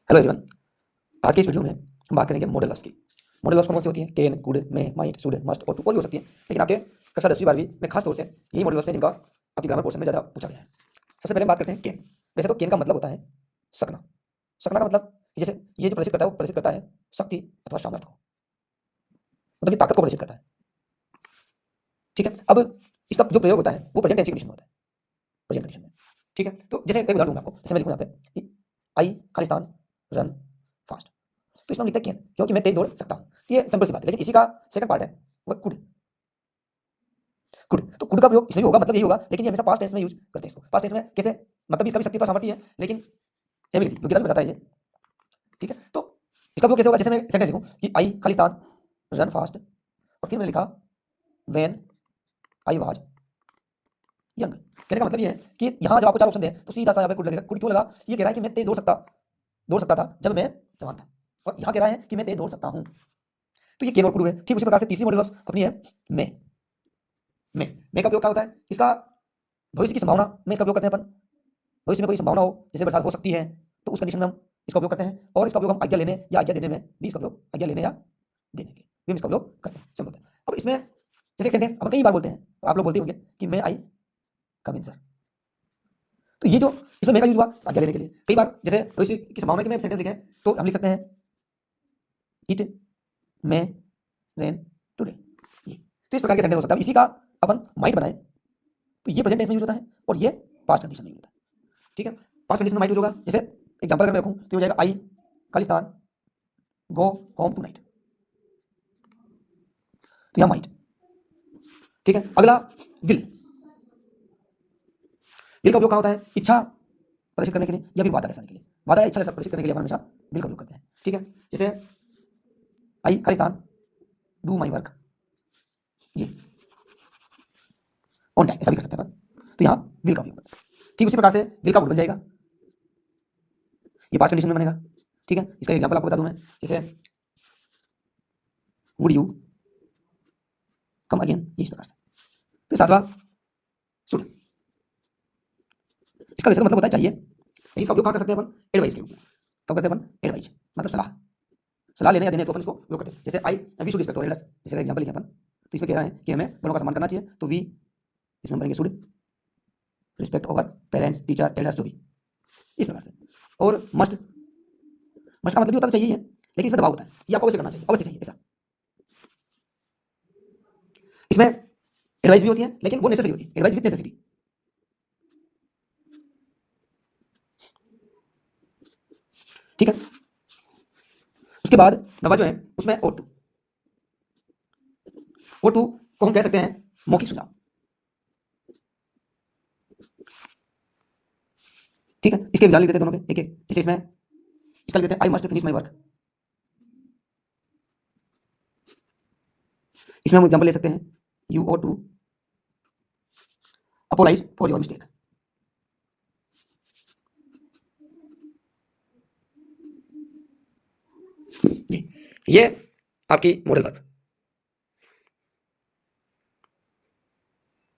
Hello everyone. आज के इस वीडियो में हम बात करेंगे मॉडल लफ्स की। मॉडल लफ्स कौन सी होती हैं? Can, could, may, might, should, must और टू और भी हो सकती है, लेकिन आपके कक्षा 10वीं 12वीं में खास तौर से यही मॉडल लफ्स हैं जिनका आपकी ग्रामर पोर्शन में ज़्यादा पूछा गया है। सबसे पहले हम बात करते हैं कैन। वैसे तो कैन का मतलब होता है सकना। सकना का मतलब जैसे ये जो प्रदर्शित करता है वो प्रदर्शित करता है शक्ति अथवा सामर्थ्य को, मतलब ये ताकत को प्रदर्शित करता है। ठीक है, अब इसका जो प्रयोग होता है वो प्रेजेंट टेंस की कंडीशन में होता है, प्रेजेंट कंडीशन में। ठीक है, तो जैसे एक उदाहरण दूंगा आपको, जैसे मैं लिखूँ यहाँ पे आई खालिस्तान रन फास्ट, तो इसमें हम लिखते हैं कैन क्योंकि मैं तेज दौड़ सकता हूँ। तो ये सिंपल सी बात है, लेकिन इसी का सेकंड पार्ट है वो कुड। कुड तो कुड का प्रयोग इसमें भी होगा, मतलब यही होगा, लेकिन ये हमेशा पास्ट टेंस में यूज करते हैं इसको। पास्ट टेंस में कैसे? मतलब इसका भी शक्ति तो सामर्थ्य है, लेकिन एबिलिटी योग्यता भी बताता है ये। ठीक है, तो इसका प्रयोग कैसे होगा? जैसे मैं सेंटेंस लिखूँ कि आई खालिस्तान रन फास्ट और फिर मैंने लिखा व्हेन आई वाज यंग। कहने का मतलब ये है कि यहाँ जब आपको चार ऑप्शन दें तो सीधा सा यहाँ पे कुड लगेगा। कुड क्यों लगा? ये कह रहा है कि मैं तेज दौड़ सकता था जब मैं जवान था, और यहाँ कह रहा है कि मैं तेज दौड़ सकता हूँ। तो ये केन और कुड है। ठीक उसी प्रकार से तीसरी मॉडल अपनी है मैं। मैं का उपयोग क्या होता है? इसका भविष्य की संभावना में इसका उपयोग करते हैं अपन। भविष्य में कोई संभावना हो, जैसे बरसात हो सकती है, तो उस कंडीशन में हम इसका उपयोग करते हैं। और इसका उपयोग हम आज्ञा लेने या आज्ञा देने में भी इसका उपयोग, आज्ञा लेने या देने के भी हम इसका उपयोग करते हैं। सिंपल है। अब इसमें जैसे सेंटेंस अपन कई बार बोलते हैं, आप लोग बोलते होंगे कि मैं आई कम इन सर। तो ये जो इसमें मैं का यूज हुआ आज्ञा लेने के लिए। कई बार जैसे भविष्य की संभावना के में सेंटेंस लिखे तो हम लिख सकते हैं इट मे रेन टुडे। ये तो इस प्रकार के सेंटेंस हो सकता है। इसी का अपन माइट बनाए तो ये प्रेजेंट टेंस में यूज होता है और ये पास्ट कंडीशन में यूज होता है। ठीक है, पास्ट कंडीशन में माइट यूज होगा। जैसे एग्जांपल अगर मैं रखूं तो हो जाएगा आई खालिस्तान गो होम टू नाइट, तो यहां माइट। ठीक है, अगला विल। विल का उपयोग क्या होता है? इच्छा प्रदर्शित करने के लिए या फिर वादा दर्शाने के लिए। वादा या इच्छा प्रदर्शित करने के लिए अपन हमेशा विल का उपयोग करते हैं। ठीक है, जैसे आई खालिस्तान डू माई वर्क, ये ऑन टाइम, ऐसा भी कर सकते हैं अपन। तो यहाँ विल का उपयोग करते हैं। ठीक उसी प्रकार से विल का गुड बन जाएगा, ये पास्ट कंडीशन में बनेगा। ठीक है, इसका एग्जांपल आपको बता दूं मैं, जैसे वुड यू कम अगेन, ये इस प्रकार से। फिर सातवां शुड। इसका वैसे तो मतलब होता है चाहिए, लेकिन इसका उपयोग कहाँ कर सकते हैं अपन? एडवाइस के रूप में। कब करते हैं अपन? एडवाइस मतलब सलाह। सलाह लेने या देने को अपन इसको उपयोग करते हैं। जैसे आई वी शुड रिस्पेक्ट एल्डर्स, जैसे एग्जांपल लिखे अपन, तो इसमें कह रहा है कि हमें बड़ों का सम्मान करना चाहिए, तो वी इसमें बनेंगे should respect over parents teacher elders जो भी, इस प्रकार से। और मस्ट, मस्ट का मतलब भी होता तो चाहिए है, लेकिन इसमें दबाव होता है, ये आपको अवश्य करना चाहिए, अवश्य चाहिए ऐसा। इसमें एडवाइस भी होती है, लेकिन वो नेसेसरी होती है, एडवाइस विद नेसेसिटी। ठीक है, उसके बाद नवा जो है उसमें O2 को हम कह सकते हैं मौखिक सुझाव। ठीक है, इसके एग्जाम्पल लेते हैं दोनों के एक एक। जैसे इसमें इसका लिख देते हैं I must finish my work. इसमें हम एग्जांपल ले सकते हैं you ought to apologise for your mistake. ये आपकी मॉडल वर्क।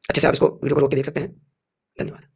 अच्छे से आप इसको वीडियो को रोक के देख सकते हैं। धन्यवाद।